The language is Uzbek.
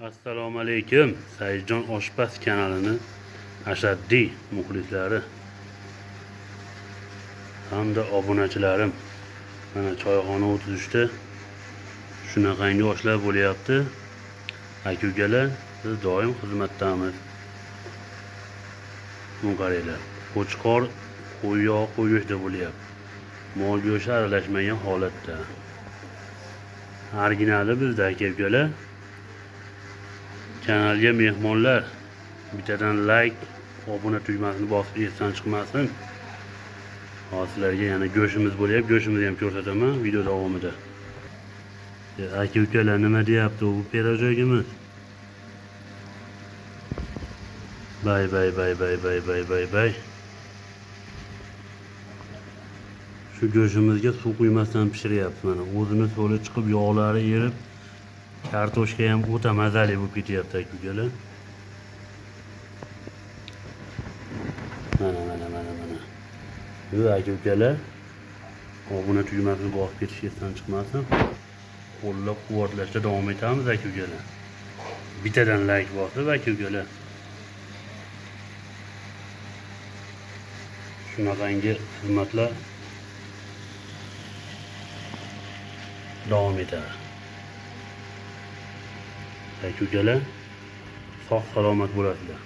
Assalomu alaykum. Saidjon oshpaz kanalini ashaddiy muxlislari hamda obunachilarim. Mana choyxona o'tizishda shunaqangi oshlar bo'lyapti. Aka-ukalar, biz doim xizmatdamiz. Buni qaranglar. Qo'chqor qo'y yog'i qo'y go'shti bo'lyapti. Mol go'shti aralashmagan holatda. Originali bizda aka-ukalar. Kanalga mehmonlar bittadan like, obuna tugmasini bosib esdan chiqmasin. Hozirlarga yana go'shtimiz bo'lyapti, go'shtimizni ham ko'rsataman video davomida. Aka-ukalar nima deyapti bu pirojogimiz? Bay. Shu go'shtimizga suv quymasdan pishiryapti mana. O'zimiz so'li chiqib yog'lari erib, kartoshka ham o'ta mazali bo'lib ketyapti aka-ukalar. Mana. Bu aka-ukalar obuna tugmasini bosib ketish esdan chiqmasin. Qo'llab-quvvatlashda davom etamiz aka-ukalar. Bittadan like bosib aka-ukalar. Shunaqangi xizmatlar davom etadi. Aka-ukalar, sog' salomat bo'lasizlar.